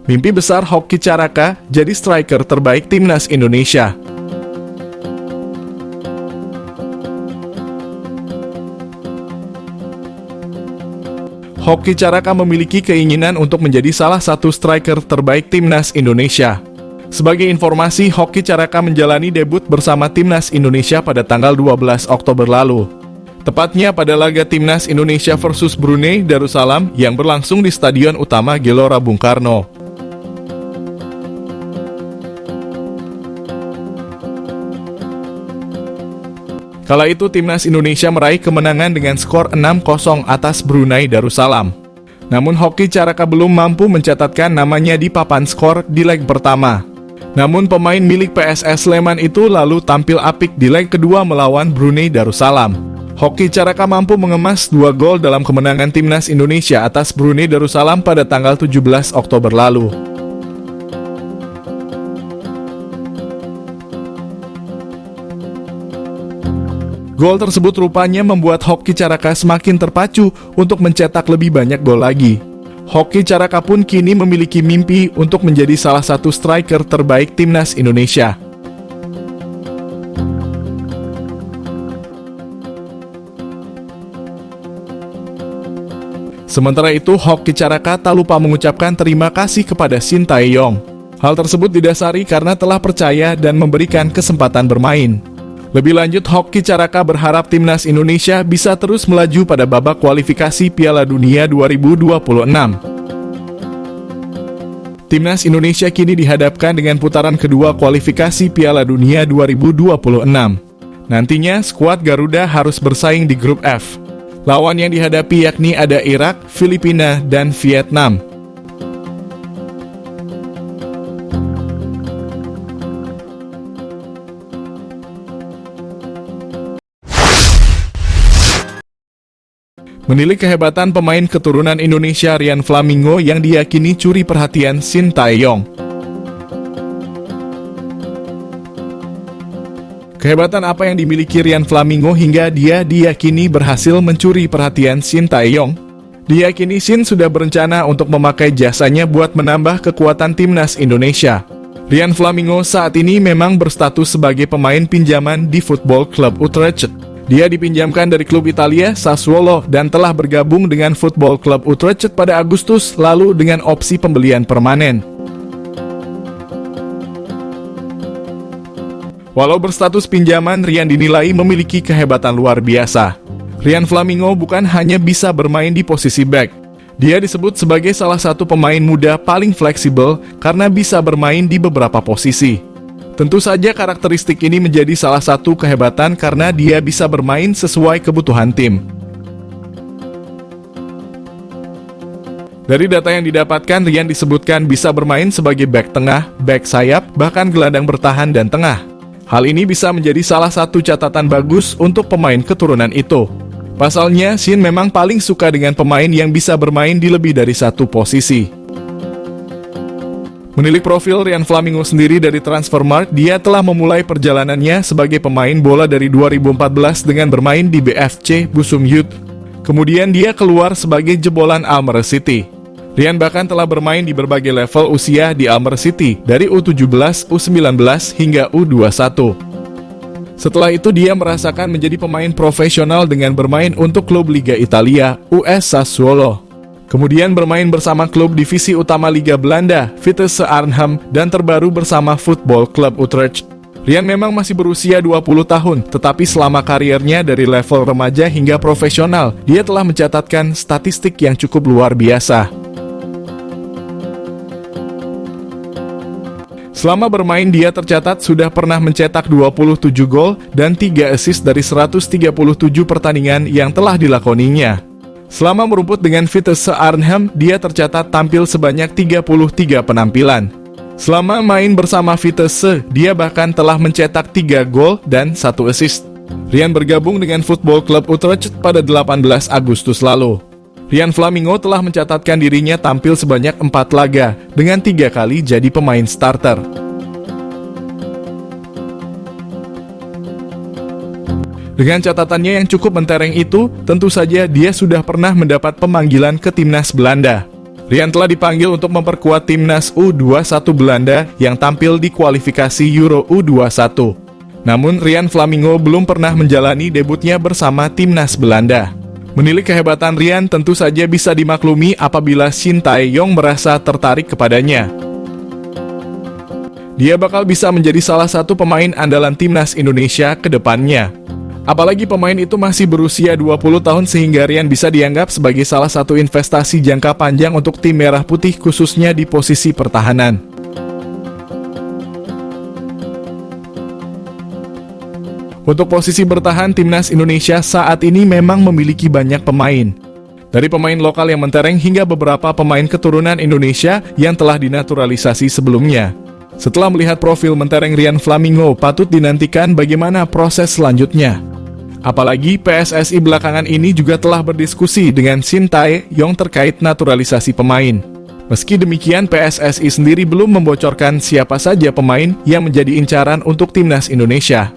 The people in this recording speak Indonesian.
Mimpi besar Hoki Caraka jadi striker terbaik timnas Indonesia. Hoki Caraka memiliki keinginan untuk menjadi salah satu striker terbaik timnas Indonesia. Sebagai informasi, Hoki Caraka menjalani debut bersama timnas Indonesia pada tanggal 12 Oktober lalu. Tepatnya pada laga timnas Indonesia versus Brunei Darussalam yang berlangsung di Stadion Utama Gelora Bung Karno. Kala itu timnas Indonesia meraih kemenangan dengan skor 6-0 atas Brunei Darussalam. Namun Hoki Caraka belum mampu mencatatkan namanya di papan skor di leg pertama. Namun pemain milik PSS Sleman itu lalu tampil apik di leg kedua melawan Brunei Darussalam. Hoki Caraka mampu mengemas 2 gol dalam kemenangan timnas Indonesia atas Brunei Darussalam pada tanggal 17 Oktober lalu. Gol tersebut rupanya membuat Hoki Caraka semakin terpacu untuk mencetak lebih banyak gol lagi. Hoki Caraka pun kini memiliki mimpi untuk menjadi salah satu striker terbaik timnas Indonesia. Sementara itu, Hoki Caraka tak lupa mengucapkan terima kasih kepada Shin Tae-yong. Hal tersebut didasari karena telah percaya dan memberikan kesempatan bermain. Lebih lanjut, Hoki Caraka berharap timnas Indonesia bisa terus melaju pada babak kualifikasi Piala Dunia 2026. Timnas Indonesia kini dihadapkan dengan putaran kedua kualifikasi Piala Dunia 2026. Nantinya, skuad Garuda harus bersaing di grup F. Lawan yang dihadapi yakni ada Irak, Filipina, dan Vietnam. Menilik kehebatan pemain keturunan Indonesia Rian Flamingo yang diyakini curi perhatian Shin Tae-yong. Kehebatan apa yang dimiliki Rian Flamingo hingga dia diyakini berhasil mencuri perhatian Shin Tae-yong? Diyakini Shin sudah berencana untuk memakai jasanya buat menambah kekuatan timnas Indonesia. Rian Flamingo saat ini memang berstatus sebagai pemain pinjaman di Football Club Utrecht. Dia dipinjamkan dari klub Italia Sassuolo dan telah bergabung dengan Football Club Utrecht pada Agustus lalu dengan opsi pembelian permanen. Walau berstatus pinjaman, Rian dinilai memiliki kehebatan luar biasa. Rian Flamingo bukan hanya bisa bermain di posisi back. Dia disebut sebagai salah satu pemain muda paling fleksibel karena bisa bermain di beberapa posisi. Tentu saja karakteristik ini menjadi salah satu kehebatan karena dia bisa bermain sesuai kebutuhan tim. Dari data yang didapatkan, Rian disebutkan bisa bermain sebagai bek tengah, bek sayap, bahkan gelandang bertahan dan tengah. Hal ini bisa menjadi salah satu catatan bagus untuk pemain keturunan itu. Pasalnya, Shin memang paling suka dengan pemain yang bisa bermain di lebih dari satu posisi. Menilik profil Rian Flamingo sendiri dari Transfermarkt, dia telah memulai perjalanannya sebagai pemain bola dari 2014 dengan bermain di BFC Busum Youth. Kemudian dia keluar sebagai jebolan Almere City. Rian bahkan telah bermain di berbagai level usia di Almere City, dari U17, U19, hingga U21. Setelah itu dia merasakan menjadi pemain profesional dengan bermain untuk klub Liga Italia, US Sassuolo. Kemudian bermain bersama klub divisi utama Liga Belanda, Vitesse Arnhem, dan terbaru bersama Football Club Utrecht. Rian memang masih berusia 20 tahun, tetapi selama kariernya dari level remaja hingga profesional, dia telah mencatatkan statistik yang cukup luar biasa. Selama bermain, dia tercatat sudah pernah mencetak 27 gol dan 3 assist dari 137 pertandingan yang telah dilakoninya. Selama merumput dengan Vitesse Arnhem, dia tercatat tampil sebanyak 33 penampilan. Selama main bersama Vitesse, dia bahkan telah mencetak 3 gol dan 1 assist. Rian bergabung dengan Football Club Utrecht pada 18 Agustus lalu. Rian Flamingo telah mencatatkan dirinya tampil sebanyak 4 laga, dengan 3 kali jadi pemain starter. Dengan catatannya yang cukup mentereng itu, tentu saja dia sudah pernah mendapat pemanggilan ke timnas Belanda. Rian telah dipanggil untuk memperkuat timnas U21 Belanda yang tampil di kualifikasi Euro U21. Namun, Rian Flamingo belum pernah menjalani debutnya bersama timnas Belanda. Menilik kehebatan Rian tentu saja bisa dimaklumi apabila Shin Tae-yong merasa tertarik kepadanya. Dia bakal bisa menjadi salah satu pemain andalan timnas Indonesia ke depannya. Apalagi pemain itu masih berusia 20 tahun sehingga Rian bisa dianggap sebagai salah satu investasi jangka panjang untuk tim Merah Putih khususnya di posisi pertahanan. Untuk posisi bertahan, timnas Indonesia saat ini memang memiliki banyak pemain. Dari pemain lokal yang mentereng hingga beberapa pemain keturunan Indonesia yang telah dinaturalisasi sebelumnya. Setelah melihat profil mentereng Rian Flamingo, patut dinantikan bagaimana proses selanjutnya. Apalagi PSSI belakangan ini juga telah berdiskusi dengan Shin Tae-yong terkait naturalisasi pemain. Meski demikian, PSSI sendiri belum membocorkan siapa saja pemain yang menjadi incaran untuk timnas Indonesia.